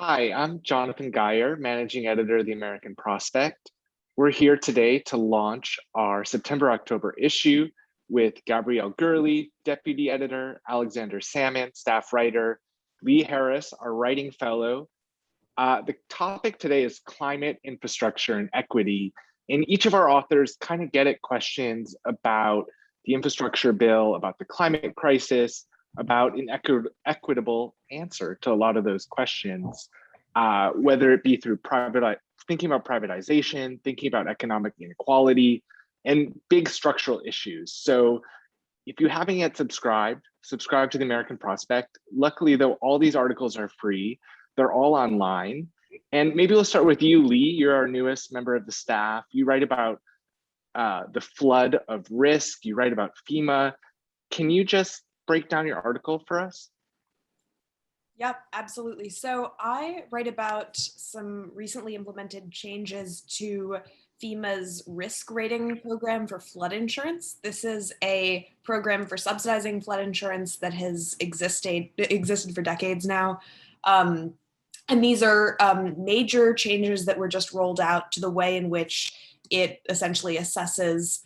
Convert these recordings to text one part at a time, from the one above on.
Hi, I'm Jonathan Geyer, Managing Editor of the American Prospect. We're here today to launch our September-October issue with Gabrielle Gurley, Deputy Editor, Alexander Sammon, staff writer, Lee Harris, our writing fellow. The topic today is climate, infrastructure, and equity. And each of our authors kind of get at questions about the infrastructure bill, about the climate crisis, about an equitable answer to a lot of those questions, whether it be through thinking about privatization, thinking about economic inequality, and big structural issues. So if you haven't yet subscribe to the American Prospect. Luckily, though, all these articles are free. They're all online. And maybe we'll start with you, Lee. You're our newest member of the staff. You write about the flood of risk. You write about FEMA. Can you just break down your article for us? Yep, absolutely. So I write about some recently implemented changes to FEMA's risk rating program for flood insurance. This is a program for subsidizing flood insurance that has existed for decades now. And these are major changes that were just rolled out to the way in which it essentially assesses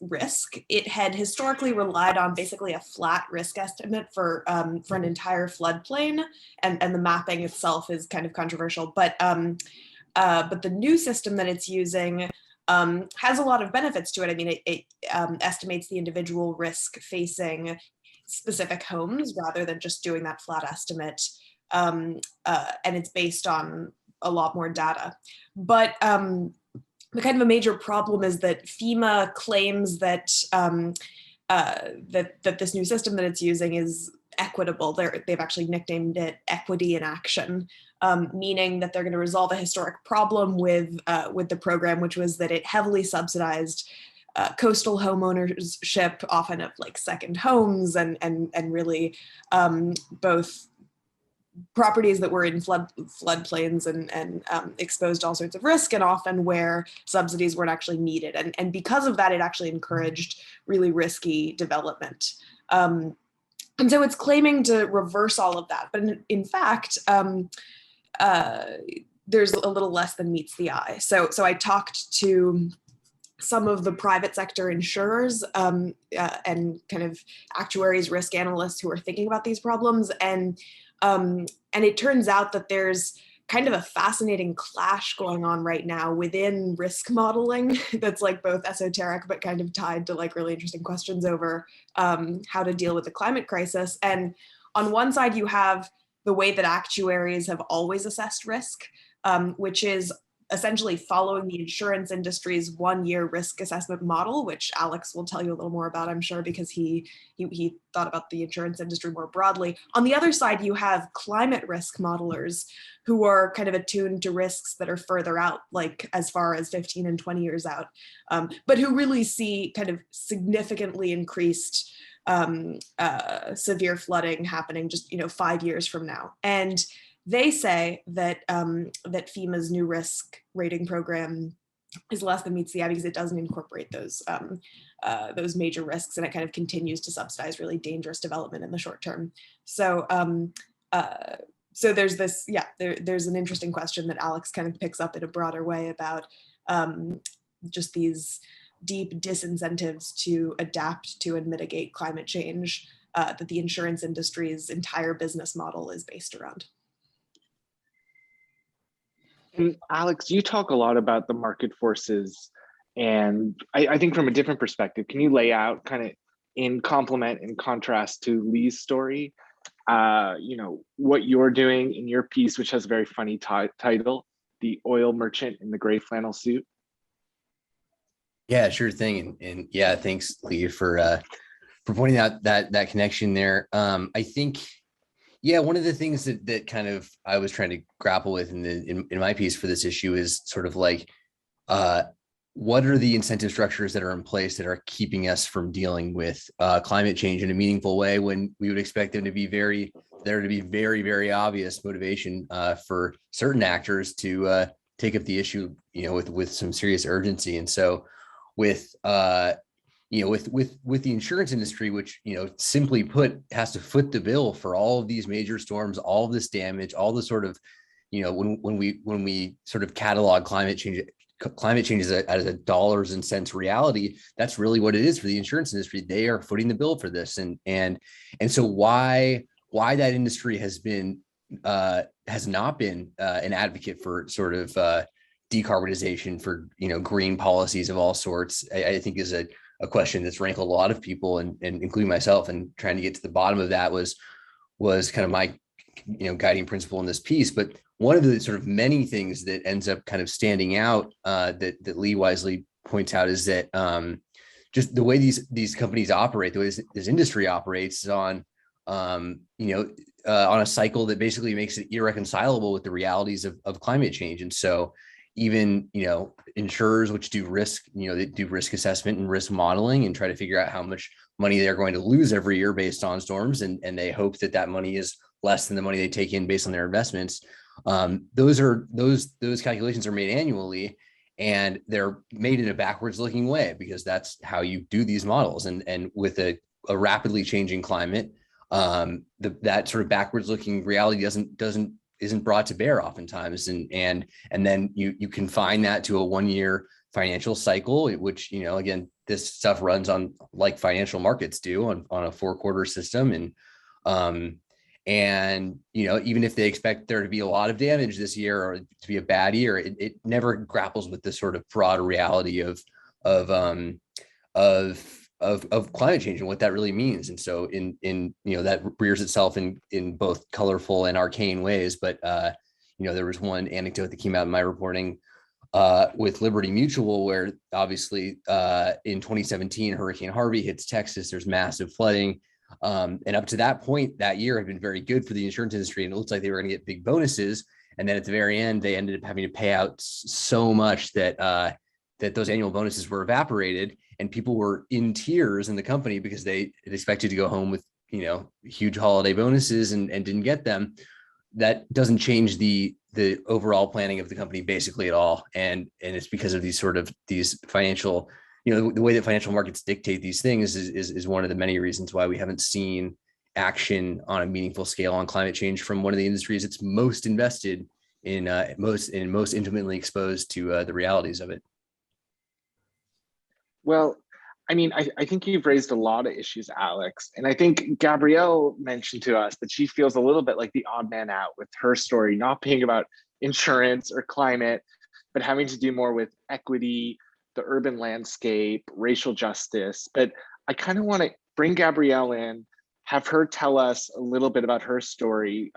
risk. It had historically relied on basically a flat risk estimate for an entire floodplain, and the mapping itself is kind of controversial. But the new system that it's using has a lot of benefits to it. I mean, it estimates the individual risk facing specific homes rather than just doing that flat estimate, and it's based on a lot more data. But the kind of a major problem is that FEMA claims that that this new system that it's using is equitable. They've actually nicknamed it equity in action, meaning that they're going to resolve a historic problem with the program, which was that it heavily subsidized coastal homeownership, often of like second homes, and really both properties that were in floodplains and exposed to all sorts of risk, and often where subsidies weren't actually needed. And because of that, it actually encouraged really risky development. And so it's claiming to reverse all of that. But in fact, there's a little less than meets the eye. So I talked to some of the private sector insurers and kind of actuaries, risk analysts who are thinking about these problems. And it turns out that there's kind of a fascinating clash going on right now within risk modeling that's like both esoteric but kind of tied to like really interesting questions over how to deal with the climate crisis. And on one side, you have the way that actuaries have always assessed risk, which is essentially following the insurance industry's one-year risk assessment model, which Alex will tell you a little more about, I'm sure, because he thought about the insurance industry more broadly. On the other side, you have climate risk modelers who are kind of attuned to risks that are further out, like as far as 15 and 20 years out, but who really see kind of significantly increased severe flooding happening just 5 years from now. And they say that that FEMA's new risk rating program is less than meets the eye because it doesn't incorporate those major risks, and it kind of continues to subsidize really dangerous development in the short term. So so there's this, there's an interesting question that Alex kind of picks up in a broader way about just these deep disincentives to adapt to and mitigate climate change that the insurance industry's entire business model is based around. And Alex, you talk a lot about the market forces, and I think from a different perspective, can you lay out kind of in complement and contrast to Lee's story, what you're doing in your piece, which has a very funny title, The Oil Merchant in the Gray Flannel Suit? Yeah, sure thing. And yeah, thanks, Lee, for pointing out that connection there. I think, yeah, one of the things that kind of I was trying to grapple with in my piece for this issue is sort of like, what are the incentive structures that are in place that are keeping us from dealing with climate change in a meaningful way, when we would expect them to be very, very obvious motivation for certain actors to take up the issue, with some serious urgency. And so with with the insurance industry, which, simply put, has to foot the bill for all of these major storms, all of this damage, all the sort of, when we sort of catalog climate change as a dollars and cents reality, that's really what it is for the insurance industry. They are footing the bill for this, and so why that industry has not been an advocate for sort of decarbonization, for green policies of all sorts, I think is a question that's rankled a lot of people, and including myself, and trying to get to the bottom of that was kind of my guiding principle in this piece. But one of the sort of many things that ends up kind of standing out that Lee wisely points out is that just the way these companies operate, the way this industry operates, is on on a cycle that basically makes it irreconcilable with the realities of climate change. And so even insurers, which do risk, they do risk assessment and risk modeling and try to figure out how much money they're going to lose every year based on storms, and they hope that money is less than the money they take in based on their investments. Those calculations are made annually, and they're made in a backwards looking way, because that's how you do these models. And with a rapidly changing climate, that sort of backwards looking reality isn't brought to bear oftentimes. And then you confine that to a 1 year financial cycle, which, again, this stuff runs on, like financial markets do, on a 4-quarter system. And even if they expect there to be a lot of damage this year, or to be a bad year, it never grapples with the sort of broader reality of climate change and what that really means. And so that rears itself in both colorful and arcane ways. But there was one anecdote that came out in my reporting with Liberty Mutual, where obviously in 2017, Hurricane Harvey hits Texas. There's massive flooding. And up to that point, that year had been very good for the insurance industry, and it looks like they were going to get big bonuses. And then at the very end, they ended up having to pay out so much that those annual bonuses were evaporated, and people were in tears in the company because they expected to go home with huge holiday bonuses and didn't get them. That doesn't change the overall planning of the company basically at all, and it's because of these financial, the way that financial markets dictate these things is one of the many reasons why we haven't seen action on a meaningful scale on climate change from one of the industries that's most invested in, most intimately exposed to the realities of it. Well, I think you've raised a lot of issues, Alex. And I think Gabrielle mentioned to us that she feels a little bit like the odd man out with her story, not being about insurance or climate, but having to do more with equity, the urban landscape, racial justice. But I kind of want to bring Gabrielle in, have her tell us a little bit about her story,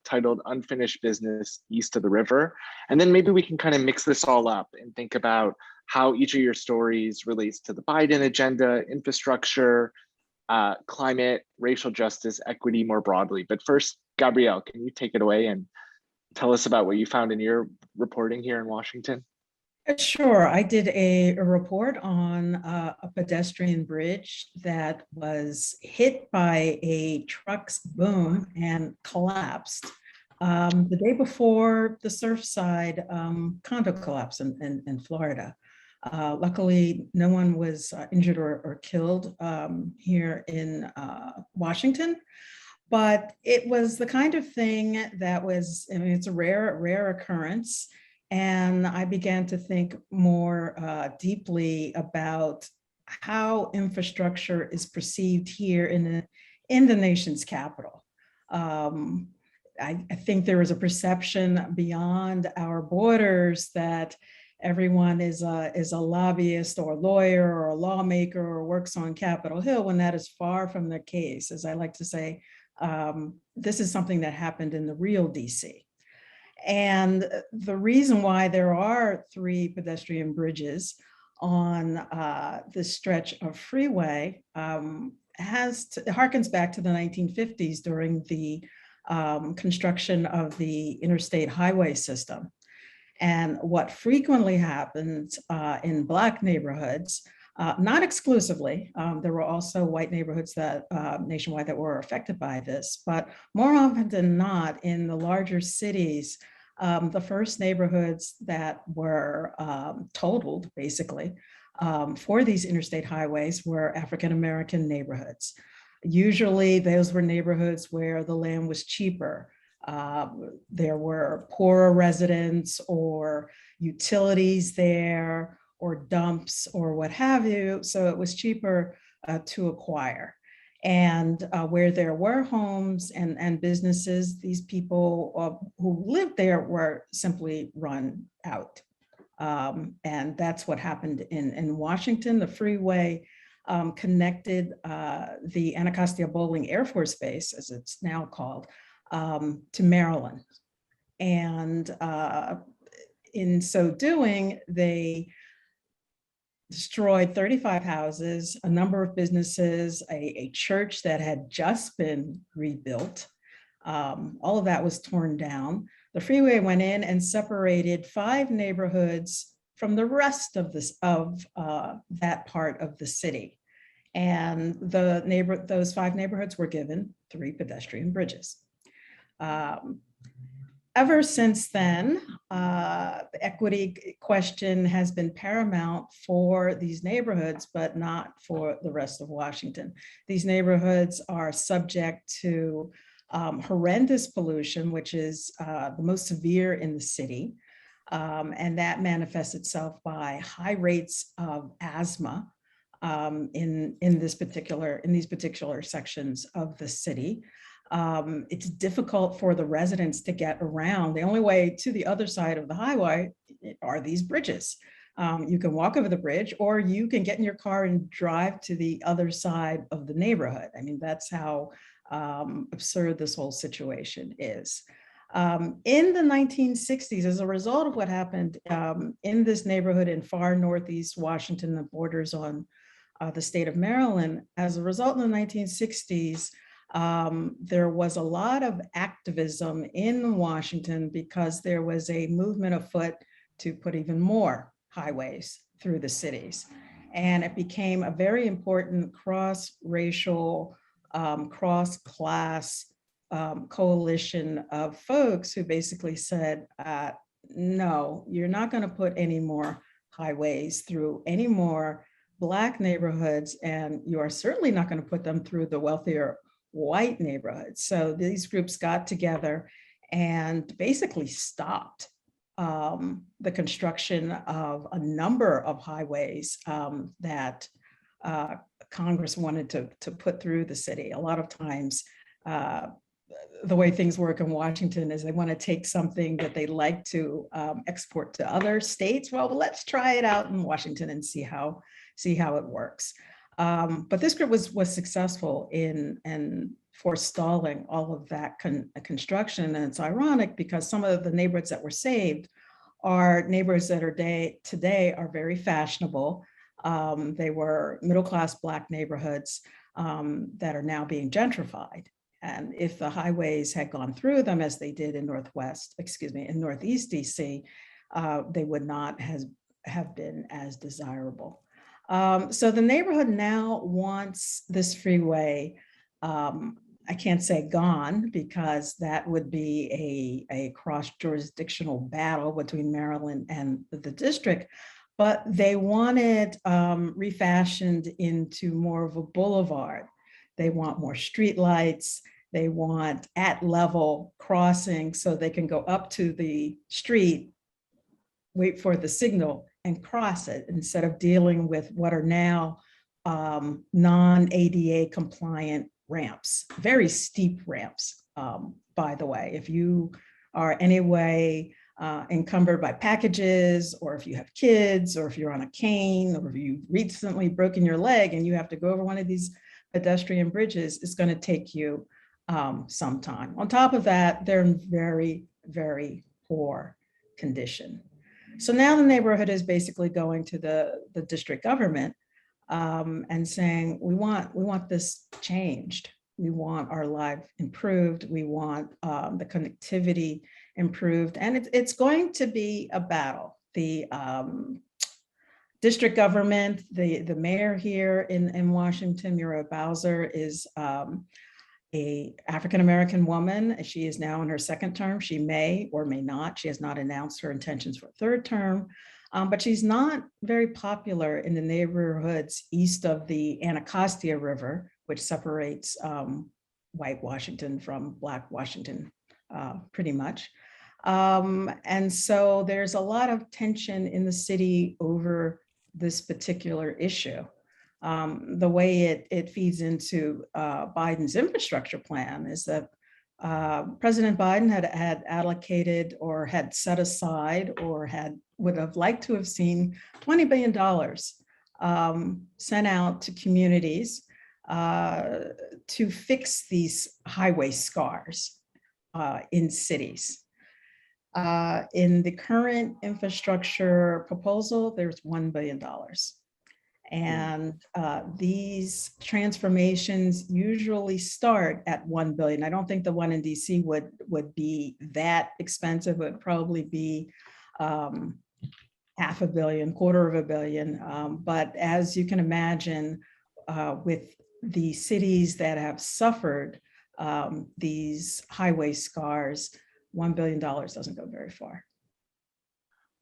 titled Unfinished Business East of the River. And then maybe we can kind of mix this all up and think about how each of your stories relates to the Biden agenda, infrastructure, climate, racial justice, equity more broadly. But first, Gabrielle, can you take it away and tell us about what you found in your reporting here in Washington? Sure. I did a report on a pedestrian bridge that was hit by a truck's boom and collapsed the day before the Surfside condo collapse in Florida. Luckily, no one was injured or killed here in Washington, but it was the kind of thing that was, it's a rare occurrence. And I began to think more deeply about how infrastructure is perceived here in the nation's capital. I think there is a perception beyond our borders that everyone is a lobbyist or a lawyer or a lawmaker or works on Capitol Hill, when that is far from the case. As I like to say, this is something that happened in the real DC. And the reason why there are 3 pedestrian bridges on this stretch of freeway harkens back to the 1950s during the construction of the interstate highway system. And what frequently happens in Black neighborhoods, not exclusively, there were also white neighborhoods that nationwide that were affected by this, but more often than not in the larger cities, the first neighborhoods that were totaled basically for these interstate highways were African-American neighborhoods. Usually those were neighborhoods where the land was cheaper. There were poorer residents or utilities there or dumps or what have you. So it was cheaper to acquire. And where there were homes and businesses, these people who lived there were simply run out. And that's what happened in Washington. The freeway connected the Anacostia Bowling Air Force Base, as it's now called, to Maryland. And in so doing, they destroyed 35 houses, a number of businesses, a church that had just been rebuilt. All of that was torn down. The freeway went in and separated 5 neighborhoods from the rest of that part of the city. And those 5 neighborhoods were given 3 pedestrian bridges. Ever since then, the equity question has been paramount for these neighborhoods, but not for the rest of Washington. These neighborhoods are subject to horrendous pollution, which is the most severe in the city. And that manifests itself by high rates of asthma in these particular sections of the city. It's difficult for the residents to get around. The only way to the other side of the highway are these bridges. You can walk over the bridge, or you can get in your car and drive to the other side of the neighborhood. I mean, that's how absurd this whole situation is. In the 1960s, as a result of what happened in this neighborhood in far northeast Washington that borders on the state of Maryland, as a result in the 1960s, there was a lot of activism in Washington because there was a movement afoot to put even more highways through the cities. And it became a very important cross-racial, cross-class coalition of folks who basically said, no, you're not going to put any more highways through any more Black neighborhoods, and you are certainly not going to put them through the wealthier white neighborhoods. So these groups got together and basically stopped the construction of a number of highways that Congress wanted to put through the city. A lot of times, the way things work in Washington is they want to take something that they like to export to other states. Well, let's try it out in Washington and see how it works. But this group was successful in forestalling all of that construction. And it's ironic because some of the neighborhoods that were saved are neighborhoods that are today are very fashionable. They were middle-class Black neighborhoods that are now being gentrified. And if the highways had gone through them as they did in Northeast DC, they would not have been as desirable. So the neighborhood now wants this freeway, I can't say gone, because that would be a cross-jurisdictional battle between Maryland and the district, but they want it refashioned into more of a boulevard. They want more streetlights. They want at-level crossing so they can go up to the street, wait for the signal, and cross it instead of dealing with what are now non-ADA compliant ramps, very steep ramps, by the way. If you are anyway encumbered by packages, or if you have kids, or if you're on a cane, or if you've recently broken your leg and you have to go over one of these pedestrian bridges, it's going to take you some time. On top of that, they're in very, very poor condition. So now the neighborhood is basically going to the district government and saying, we want this changed. We want our life improved. We want the connectivity improved. And it's going to be a battle. The district government, the mayor here in Washington, Muriel Bowser, is a African-American woman. She is now in her second term. She may or may not. She has not announced her intentions for a third term. But she's not very popular in the neighborhoods east of the Anacostia River, which separates white Washington from Black Washington, pretty much. And so there's a lot of tension in the city over this particular issue. The way it feeds into Biden's infrastructure plan is that President Biden had allocated or had set aside or would have liked to have seen $20 billion sent out to communities to fix these highway scars in cities. In the current infrastructure proposal, there's $1 billion. And these transformations usually start at 1 billion. I don't think the one in DC would be that expensive. It would probably be $500 million, $250 million. But as you can imagine, with the cities that have suffered these highway scars, $1 billion doesn't go very far.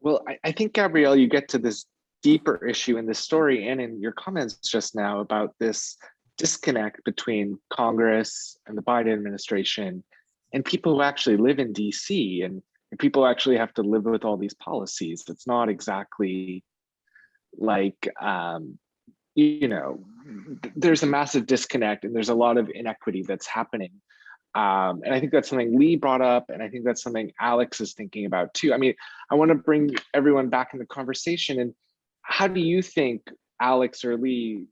Well, I think, Gabrielle, you get to this deeper issue in this story and in your comments just now about this disconnect between Congress and the Biden administration and people who actually live in DC and people who actually have to live with all these policies. It's not exactly like, there's a massive disconnect and there's a lot of inequity that's happening. And I think that's something Lee brought up, and I think that's something Alex is thinking about too. I mean, I want to bring everyone back in the conversation. And how do you think, Alex or Lee,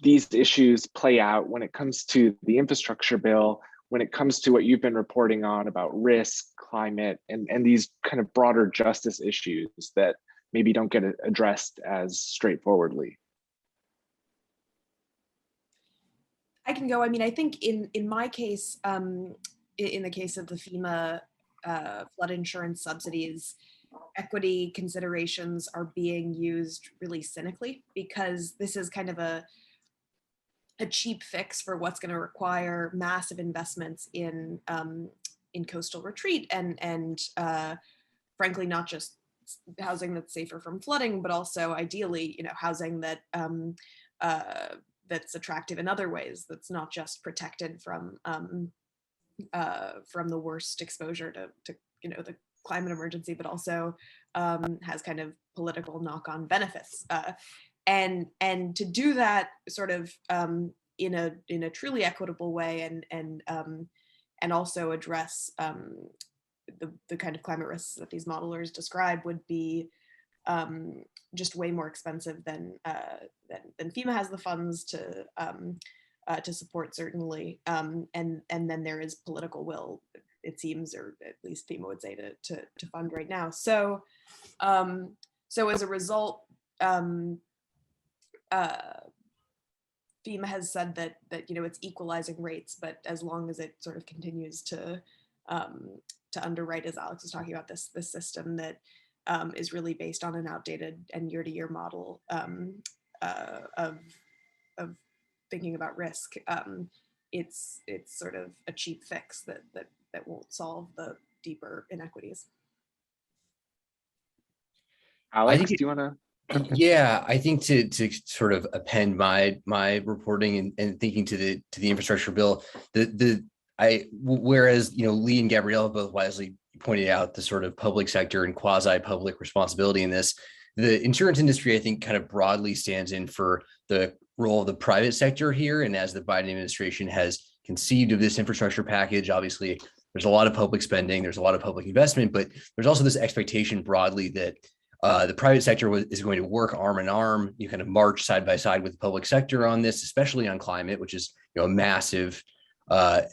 these issues play out when it comes to the infrastructure bill, when it comes to what you've been reporting on about risk, climate, and these kind of broader justice issues that maybe don't get addressed as straightforwardly? I can go. I mean, I think in my case, in the case of the FEMA flood insurance subsidies, equity considerations are being used really cynically, because this is kind of a cheap fix for what's going to require massive investments in coastal retreat and frankly, not just housing that's safer from flooding, but also ideally, housing that that's attractive in other ways, that's not just protected from the worst exposure to the climate emergency, but also has kind of political knock-on benefits. And to do that sort of in a truly equitable way and also address the kind of climate risks that these modelers describe would be just way more expensive than FEMA has the funds to support, certainly, and then there is political will, it seems, or at least FEMA would say, to fund right now. So as a result, FEMA has said that it's equalizing rates, but as long as it sort of continues to underwrite, as Alex was talking about, this system that is really based on an outdated and year-to-year model of thinking about risk. It's sort of a cheap fix that won't solve the deeper inequities. Alex, do you want to? Yeah, I think to sort of append my reporting and thinking to the infrastructure bill, whereas Lee and Gabrielle both wisely pointed out the sort of public sector and quasi-public responsibility in this, the insurance industry, I think, kind of broadly stands in for the role of the private sector here. And as the Biden administration has conceived of this infrastructure package, obviously there's a lot of public spending, there's a lot of public investment, but there's also this expectation broadly that the private sector is going to work arm in arm, you kind of march side by side with the public sector on this, especially on climate, which is a massive,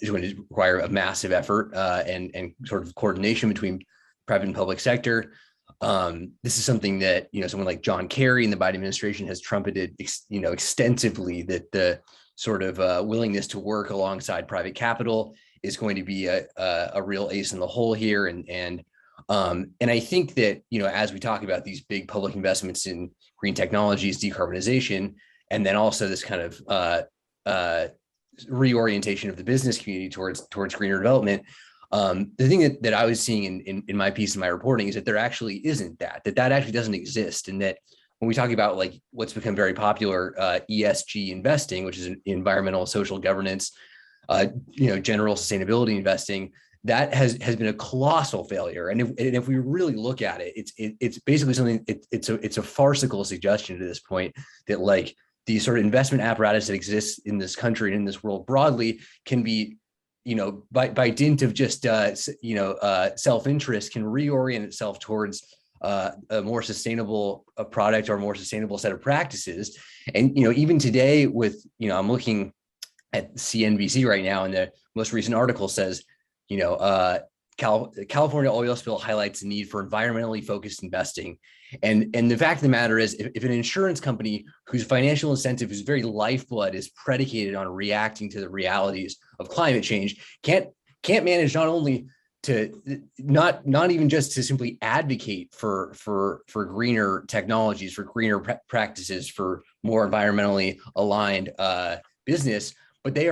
is going to require a massive effort and sort of coordination between private and public sector. This is something that someone like John Kerry in the Biden administration has trumpeted extensively, that the sort of willingness to work alongside private capital is going to be a real ace in the hole here. And I think that as we talk about these big public investments in green technologies, decarbonization, and then also this kind of reorientation of the business community towards greener development, The thing that I was seeing in my piece, in my reporting, is that there actually isn't that actually doesn't exist. And that when we talk about like what's become very popular, ESG investing, which is environmental, social governance, general sustainability investing, that has been a colossal failure. And if we really look at it, it's basically something, it's a farcical suggestion to this point that like the sort of investment apparatus that exists in this country and in this world broadly can be, by dint of just self-interest, can reorient itself towards a more sustainable product or a more sustainable set of practices. And even today with I'm looking at CNBC right now, and the most recent article says California oil spill highlights the need for environmentally focused investing. And the fact of the matter is, if an insurance company whose financial incentive, whose very lifeblood is predicated on reacting to the realities of climate change, can't manage not only to not even just to simply advocate for greener technologies, for greener practices, for more environmentally aligned business, but they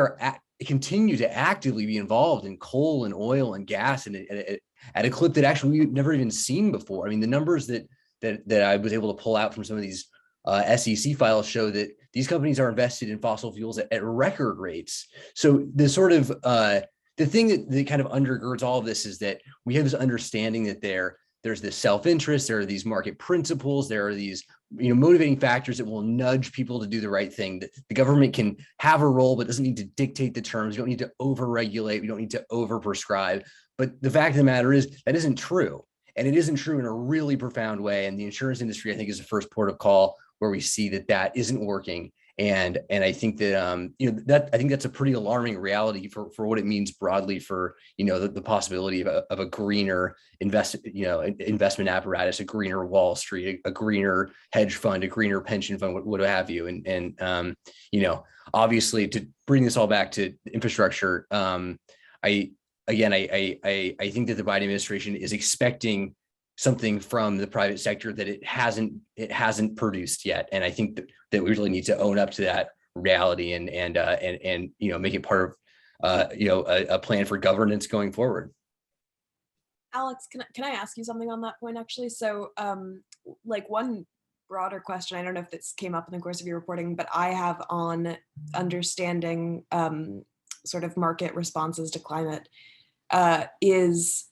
continue to actively be involved in coal and oil and gas and at a clip that actually we've never even seen before. I mean, the numbers that I was able to pull out from some of these SEC files show that these companies are invested in fossil fuels at record rates. So the sort of the thing that kind of undergirds all of this is that we have this understanding that there's this self-interest, there are these market principles, there are these motivating factors that will nudge people to do the right thing. That the government can have a role, but doesn't need to dictate the terms. You don't need to over-regulate. We don't need to over-prescribe. But the fact of the matter is that isn't true. And it isn't true in a really profound way. And the insurance industry, I think, is the first port of call where we see that isn't working. And I think that I think that's a pretty alarming reality for what it means broadly for the possibility of a greener investment apparatus, a greener Wall Street, a greener hedge fund, a greener pension fund, what have you. And obviously, to bring this all back to infrastructure, I think that the Biden administration is expecting something from the private sector that it hasn't produced yet. And I think that we really need to own up to that reality and make it part of a plan for governance going forward. Alex, can I ask you something on that point actually? So like one broader question, I don't know if this came up in the course of your reporting, but I have on understanding sort of market responses to climate is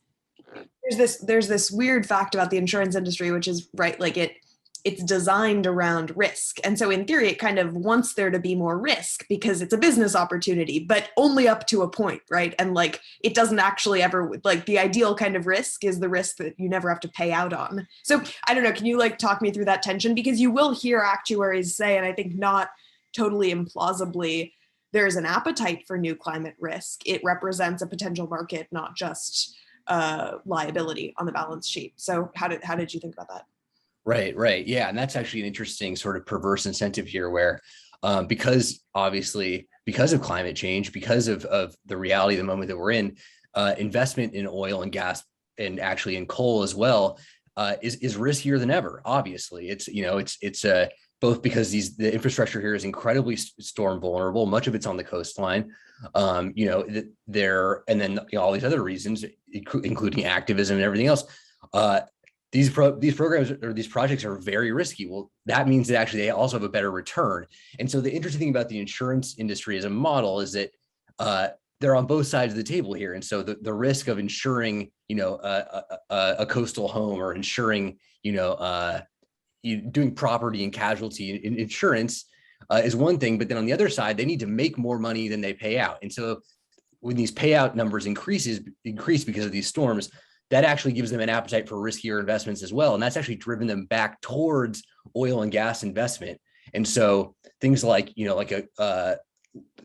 there's this weird fact about the insurance industry, which is right, like it's designed around risk. And so in theory, it kind of wants there to be more risk because it's a business opportunity, but only up to a point, right? And like, it doesn't actually ever, like the ideal kind of risk is the risk that you never have to pay out on. So I don't know, can you like talk me through that tension? Because you will hear actuaries say, and I think not totally implausibly, there's an appetite for new climate risk. It represents a potential market, not just liability on the balance sheet. So how did you think about that? Right. Yeah. And that's actually an interesting sort of perverse incentive here where because of climate change, because of the reality of the moment that we're in, investment in oil and gas and actually in coal as well is riskier than ever. Obviously, it's both because the infrastructure here is incredibly storm vulnerable. Much of it's on the coastline. And then all these other reasons, including activism and everything else. These programs or these projects are very risky. Well, that means that actually they also have a better return. And so the interesting thing about the insurance industry as a model is that they're on both sides of the table here. And so the risk of insuring, a coastal home or insuring, doing property and casualty in insurance is one thing, but then on the other side, they need to make more money than they pay out. And so when these payout numbers increase because of these storms, that actually gives them an appetite for riskier investments as well. And that's actually driven them back towards oil and gas investment. And so things like,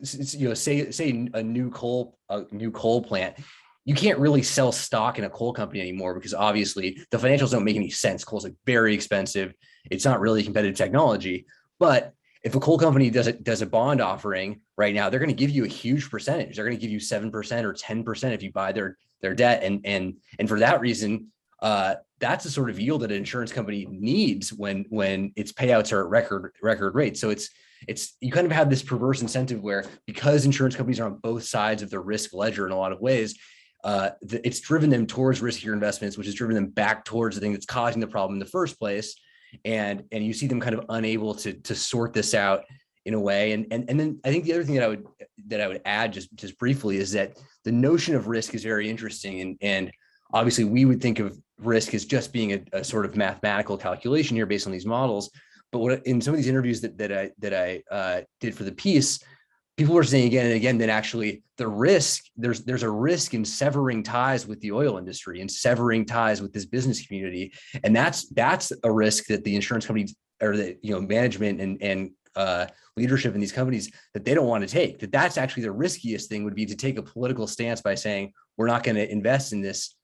say a new coal plant, you can't really sell stock in a coal company anymore because obviously the financials don't make any sense. Coal's like very expensive. It's not really competitive technology. But if a coal company does a bond offering right now, they're going to give you a huge percentage. They're going to give you 7% or 10% if you buy their debt. And for that reason, that's the sort of yield that an insurance company needs when its payouts are at record rates. So it's you kind of have this perverse incentive where because insurance companies are on both sides of the risk ledger in a lot of ways, it's driven them towards riskier investments, which has driven them back towards the thing that's causing the problem in the first place. And you see them kind of unable to sort this out in a way. And then I think the other thing that I would add just briefly is that the notion of risk is very interesting. And obviously we would think of risk as just being a sort of mathematical calculation here based on these models. But what in some of these interviews that I did for the piece, people were saying again and again that actually the risk, there's a risk in severing ties with the oil industry and severing ties with this business community. And that's a risk that the insurance companies or the management and leadership in these companies that they don't want to take. That's actually the riskiest thing would be to take a political stance by saying we're not going to invest in this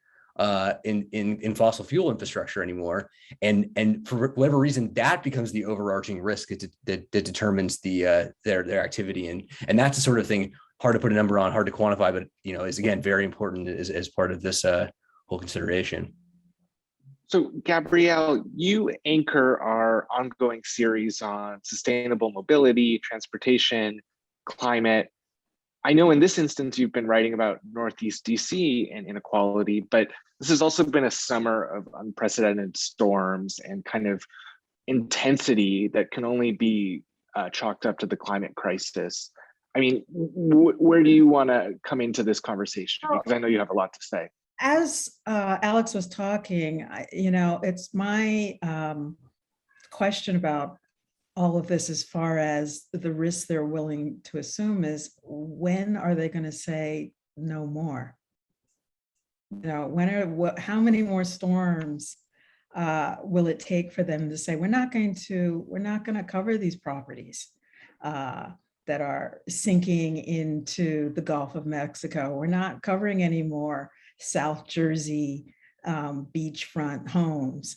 in fossil fuel infrastructure anymore, and for whatever reason that becomes the overarching risk that determines their activity, and that's the sort of thing hard to put a number on, hard to quantify, but is again very important as part of this whole consideration. So Gabrielle, you anchor our ongoing series on sustainable mobility, transportation, climate. I know in this instance, you've been writing about Northeast DC and inequality, but this has also been a summer of unprecedented storms and kind of intensity that can only be chalked up to the climate crisis. I mean, where do you want to come into this conversation? Because I know you have a lot to say. As Alex was talking, it's my question about all of this as far as the risks they're willing to assume is when are they going to say no more? How many more storms will it take for them to say we're not going to cover these properties that are sinking into the Gulf of Mexico. We're not covering any more South Jersey beachfront homes.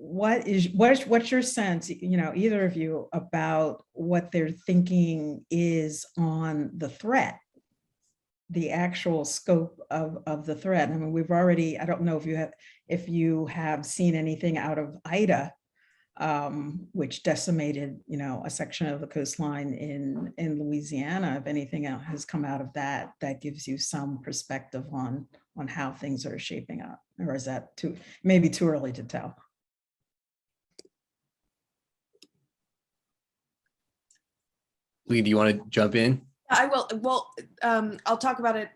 What's your sense, either of you, about what their thinking is on the threat, the actual scope of the threat? I mean, I don't know if you have seen anything out of Ida, which decimated, a section of the coastline in Louisiana. If anything else has come out of that gives you some perspective on how things are shaping up, or is that maybe too early to tell? Lee, do you want to jump in? I will. Well, I'll talk about it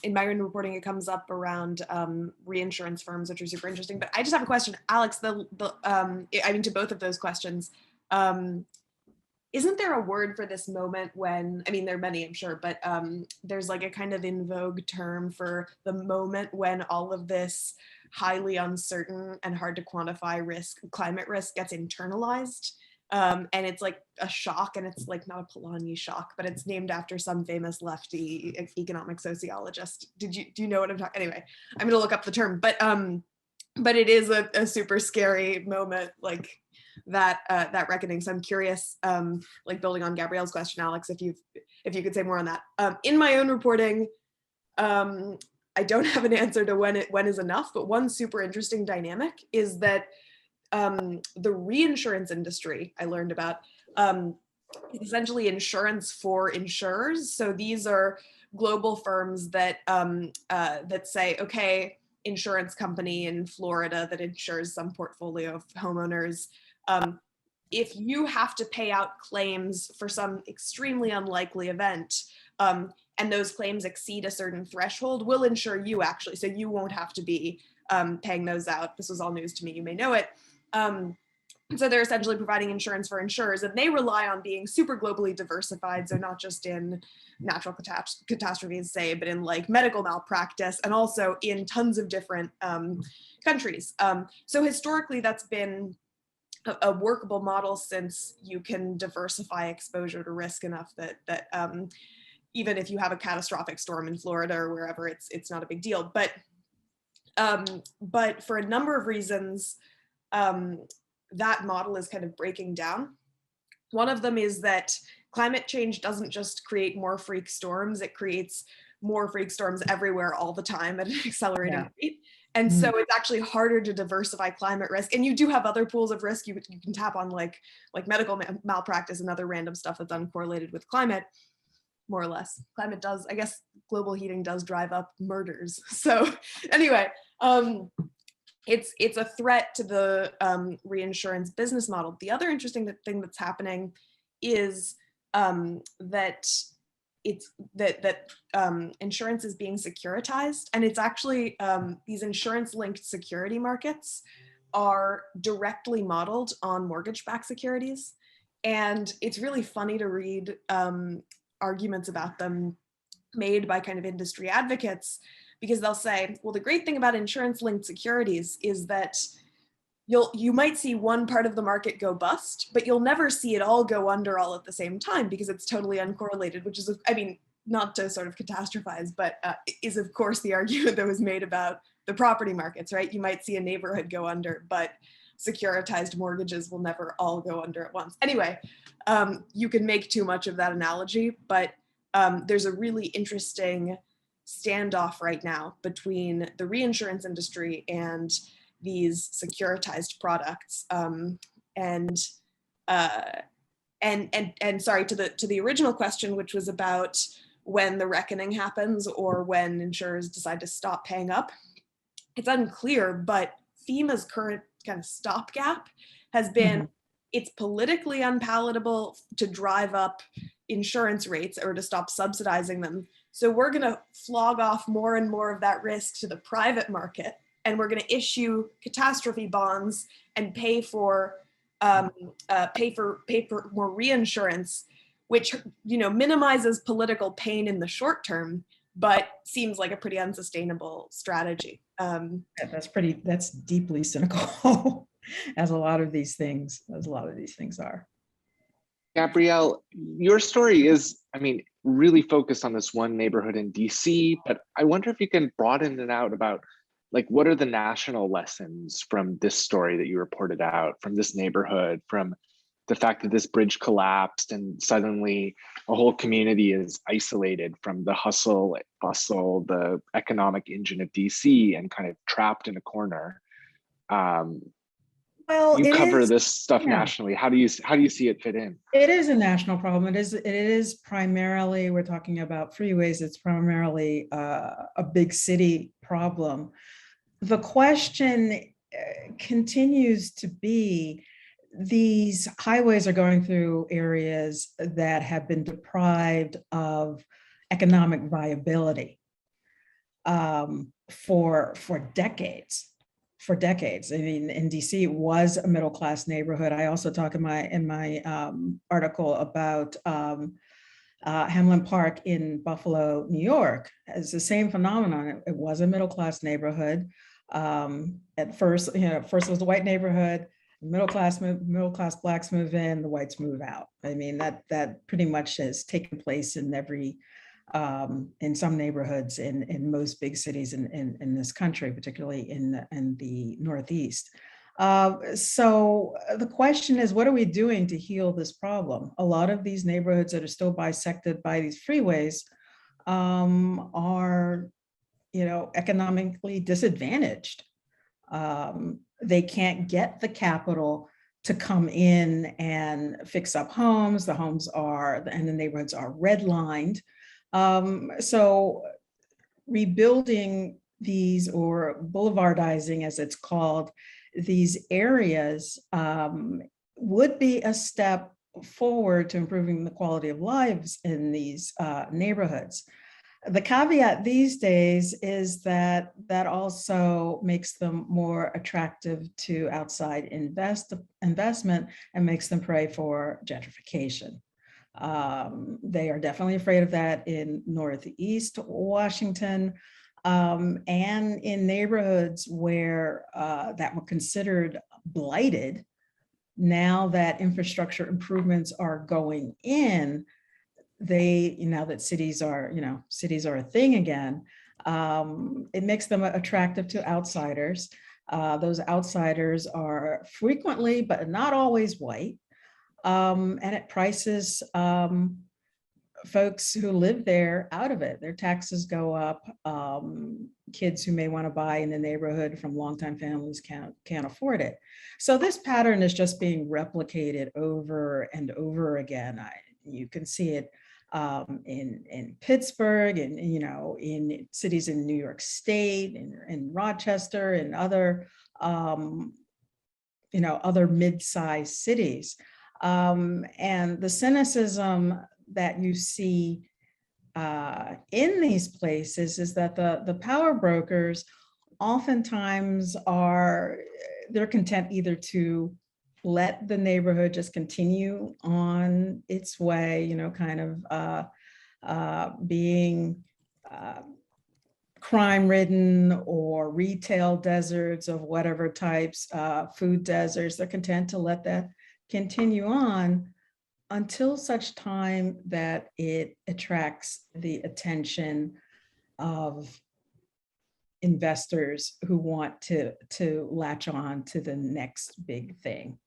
in my own reporting. It comes up around reinsurance firms, which are super interesting. But I just have a question, Alex. To both of those questions, isn't there a word for this moment when? I mean, there are many, I'm sure, but there's like a kind of in vogue term for the moment when all of this highly uncertain and hard to quantify climate risk, gets internalized. And it's like a shock, and it's like not a Polanyi shock, but it's named after some famous lefty economic sociologist. Do you know what I'm talking? Anyway, I'm gonna look up the term, but it is a super scary moment, like that reckoning. So I'm curious, like building on Gabrielle's question, Alex, if you could say more on that. In my own reporting, I don't have an answer to when is enough, but one super interesting dynamic is that the reinsurance industry I learned about essentially insurance for insurers. So these are global firms that say, okay, insurance company in Florida that insures some portfolio of homeowners. If you have to pay out claims for some extremely unlikely event, and those claims exceed a certain threshold, we'll insure you actually. So you won't have to be paying those out. This was all news to me, you may know it. So they're essentially providing insurance for insurers, and they rely on being super globally diversified. So not just in natural catastrophes, say, but in like medical malpractice, and also in tons of different countries. So historically, that's been a workable model, since you can diversify exposure to risk enough that even if you have a catastrophic storm in Florida or wherever, it's not a big deal. But for a number of reasons, that model is kind of breaking down. One of them is that climate change doesn't just create more freak storms, it creates more freak storms everywhere all the time at an accelerating rate. And so it's actually harder to diversify climate risk. And you do have other pools of risk you can tap on, like medical malpractice and other random stuff that's uncorrelated with climate, more or less. Climate does, I guess global heating does drive up murders. So anyway, it's a threat to the reinsurance business model. The other interesting thing that's happening is that insurance is being securitized, and it's actually these insurance-linked security markets are directly modeled on mortgage-backed securities, and it's really funny to read arguments about them made by kind of industry advocates, because they'll say, well, the great thing about insurance-linked securities is that you might see one part of the market go bust, but you'll never see it all go under all at the same time because it's totally uncorrelated, which is, I mean, not to sort of catastrophize, but is of course the argument that was made about the property markets, right? You might see a neighborhood go under, but securitized mortgages will never all go under at once. Anyway, you can make too much of that analogy, but there's a really interesting standoff right now between the reinsurance industry and these securitized products, and sorry, to the original question, which was about when the reckoning happens or when insurers decide to stop paying up. It's unclear, but FEMA's current kind of stopgap has been, it's politically unpalatable to drive up insurance rates or to stop subsidizing them. So we're going to flog off more and more of that risk to the private market, and we're going to issue catastrophe bonds and pay for more reinsurance, which, you know, minimizes political pain in the short term, but seems like a pretty unsustainable strategy. That's deeply cynical, as a lot of these things are. Gabrielle, your story is, I mean, really focused on this one neighborhood in DC, but I wonder if you can broaden it out about, like, what are the national lessons from this story that you reported out, from this neighborhood, from the fact that this bridge collapsed and suddenly a whole community is isolated from the hustle, bustle, the economic engine of DC and kind of trapped in a corner. Well, you cover this stuff nationally. How do you see it fit in? It is a national problem. It is primarily, we're talking about freeways, it's primarily a big city problem. The question continues to be, these highways are going through areas that have been deprived of economic viability for decades. For decades. I mean, in DC, it was a middle-class neighborhood. I also talk in my article about Hamlin Park in Buffalo, New York. It's the same phenomenon. It was a middle-class neighborhood. At first, first it was a white neighborhood. Middle class blacks move in, the whites move out. I mean, that pretty much has taken place in every in some neighborhoods in most big cities in this country, particularly in the Northeast. So the question is, what are we doing to heal this problem? A lot of these neighborhoods that are still bisected by these freeways are, economically disadvantaged. They can't get the capital to come in and fix up homes. The homes and the neighborhoods are redlined. So rebuilding these, or boulevardizing as it's called, these areas would be a step forward to improving the quality of lives in these neighborhoods. The caveat these days is that also makes them more attractive to outside investment and makes them prey for gentrification. They are definitely afraid of that in Northeast Washington, and in neighborhoods where that were considered blighted. Now that infrastructure improvements are going in, now that cities are a thing again, it makes them attractive to outsiders. Those outsiders are frequently, but not always, white. And it prices folks who live there out of it. Their taxes go up. Kids who may want to buy in the neighborhood from longtime families can't afford it. So this pattern is just being replicated over and over again. You can see it in Pittsburgh, and in cities in New York State, in Rochester, and other other mid-sized cities. And the cynicism that you see in these places is that the power brokers oftentimes they're content either to let the neighborhood just continue on its way, kind of being crime-ridden or retail deserts of whatever types, food deserts. They're content to let that continue on until such time that it attracts the attention of investors who want to latch on to the next big thing.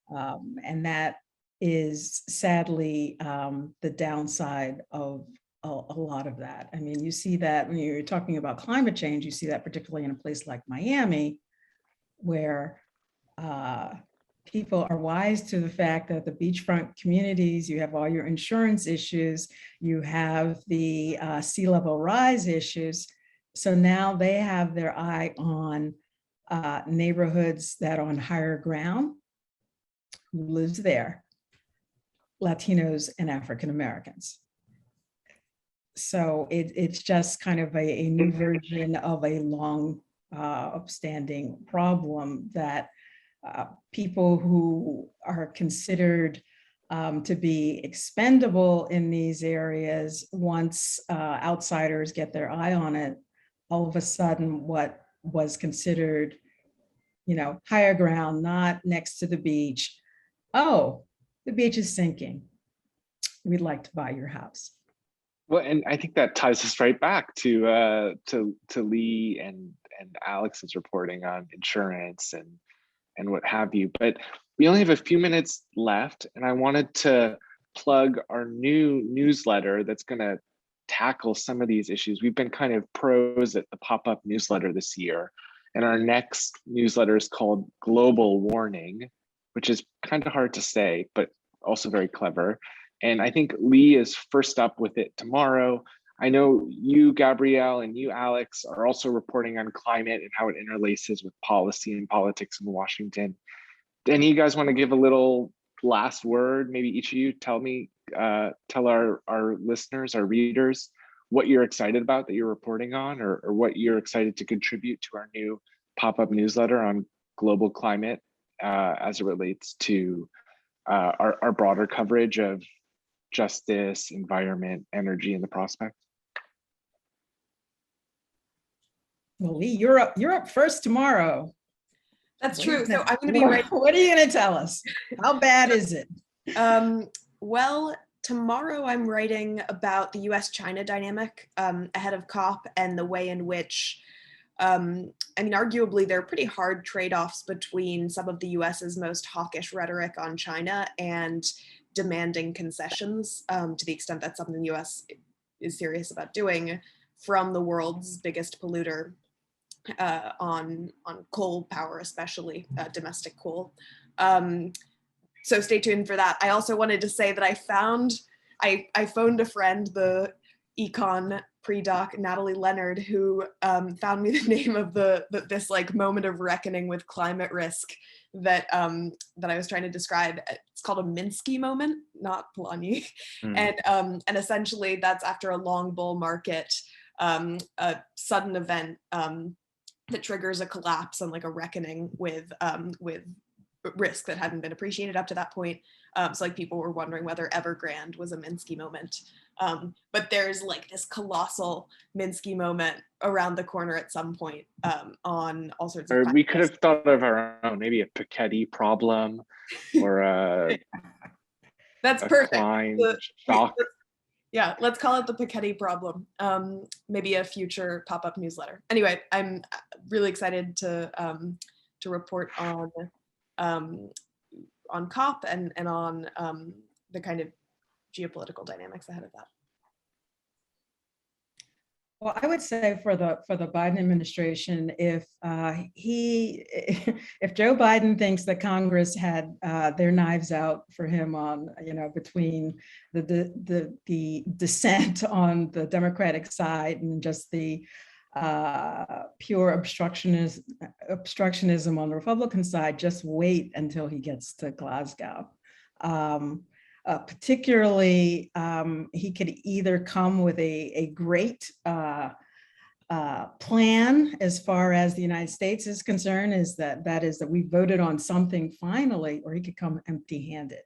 And that is sadly the downside of a lot of that. I mean, you see that when you're talking about climate change, you see that particularly in a place like Miami, where people are wise to the fact that the beachfront communities, you have all your insurance issues, you have the sea level rise issues. So now they have their eye on neighborhoods that are on higher ground. Who lives there? Latinos and African Americans. So it's just kind of a new version of a long upstanding problem that people who are considered to be expendable in these areas, once outsiders get their eye on it, all of a sudden what was considered, higher ground, not next to the beach. Oh, the beach is sinking. We'd like to buy your house. Well, and I think that ties us right back to Lee and Alex's reporting on insurance and what have you. But we only have a few minutes left, and I wanted to plug our new newsletter that's going to tackle some of these issues. We've been kind of pros at the pop-up newsletter this year, and our next newsletter is called Global Warning, which is kind of hard to say, but also very clever. And I think Lee is first up with it tomorrow. I know you, Gabrielle, and you, Alex, are also reporting on climate and how it interlaces with policy and politics in Washington. Any of you guys want to give a little last word? Maybe each of you tell our listeners, our readers, what you're excited about that you're reporting on, or what you're excited to contribute to our new pop-up newsletter on global climate as it relates to our broader coverage of justice, environment, energy, and the prospect. Well, Lee, you're up first tomorrow. That's true. So I'm going to be right. What are you going to tell us? How bad is it? Well, tomorrow I'm writing about the US-China dynamic ahead of COP and the way in which, arguably there are pretty hard trade-offs between some of the US's most hawkish rhetoric on China and demanding concessions to the extent that's something the US is serious about doing from the world's biggest polluter on coal power, especially domestic coal. So stay tuned for that. I also wanted to say that I phoned a friend, the econ pre-doc Natalie Leonard, who found me the name of this like moment of reckoning with climate risk that I was trying to describe. It's called a Minsky moment, not Polanyi. And essentially that's after a long bull market, a sudden event that triggers a collapse and like a reckoning with risk that hadn't been appreciated up to that point. So like people were wondering whether Evergrande was a Minsky moment. But there's like this colossal Minsky moment around the corner at some point on all sorts of. Or we could have thought of our own, maybe a Piketty problem, or a that's a perfect. Klein shock. Yeah, let's call it the Piketty problem. Maybe a future pop-up newsletter. Anyway, I'm really excited to report on COP and on the kind of geopolitical dynamics ahead of that. Well, I would say for the Biden administration, if if Joe Biden thinks that Congress had their knives out for him on, between the dissent on the Democratic side and just the pure obstructionism on the Republican side, just wait until he gets to Glasgow. Particularly, he could either come with a great plan as far as the United States is concerned, that we voted on something finally, or he could come empty-handed.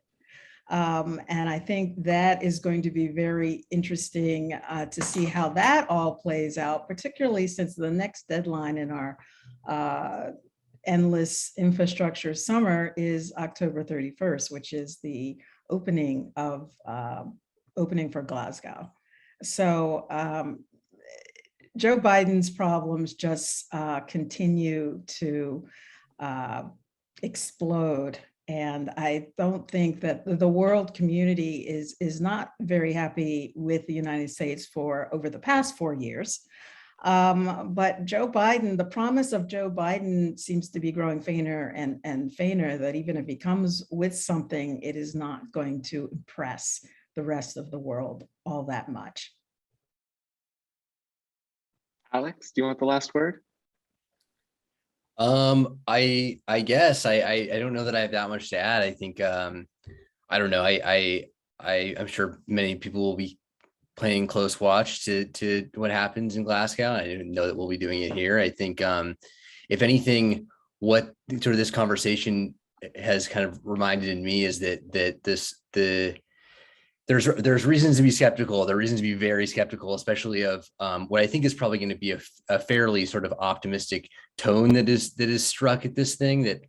And I think that is going to be very interesting to see how that all plays out, particularly since the next deadline in our endless infrastructure summer is October 31st, which is the opening for Glasgow. So Joe Biden's problems just continue to explode. And I don't think that the world community is not very happy with the United States over the past 4 years. But Joe Biden, the promise of Joe Biden seems to be growing fainter and fainter, that even if he comes with something, it is not going to impress the rest of the world all that much. Alex, do you want the last word? I guess I don't know that I have that much to add. I think I don't know. I'm sure many people will be paying close watch to what happens in Glasgow. I didn't know that we'll be doing it here. I think if anything, what sort of this conversation has kind of reminded me is that there's reasons to be skeptical. There are reasons to be very skeptical, especially of what I think is probably going to be a fairly sort of optimistic tone that is struck at this thing, that,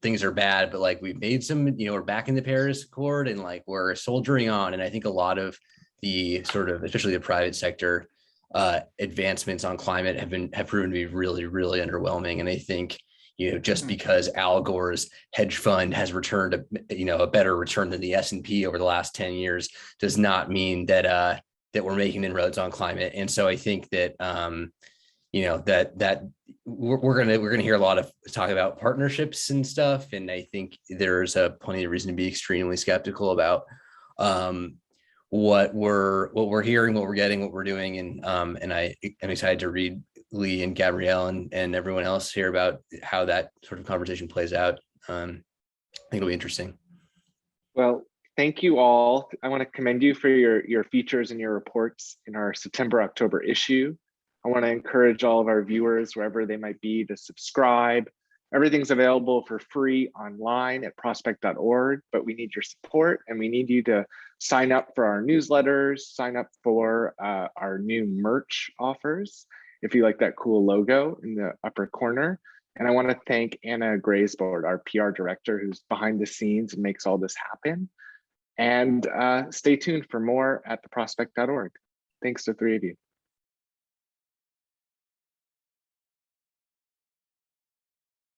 things are bad, but like we've made some, we're back in the Paris Accord and like we're soldiering on. And I think a lot of the sort of, especially the private sector advancements on climate have proven to be really, really underwhelming. And I think, just because Al Gore's hedge fund has returned a better return than the S&P over the last 10 years does not mean that we're making inroads on climate. And so I think that that we're gonna hear a lot of talk about partnerships and stuff. And I think there's plenty of reason to be extremely skeptical about what we're hearing, what we're getting, what we're doing. And I am excited to read Lee and Gabrielle and everyone else here about how that sort of conversation plays out. I think it'll be interesting. Well, thank you all. I want to commend you for your features and your reports in our September-October issue. I want to encourage all of our viewers, wherever they might be, to subscribe. Everything's available for free online at prospect.org, but we need your support and we need you to sign up for our newsletters, sign up for our new merch offers, if you like that cool logo in the upper corner. And I want to thank Anna Graysboard, our PR director, who's behind the scenes and makes all this happen. And stay tuned for more at theprospect.org. Thanks to 3 of you.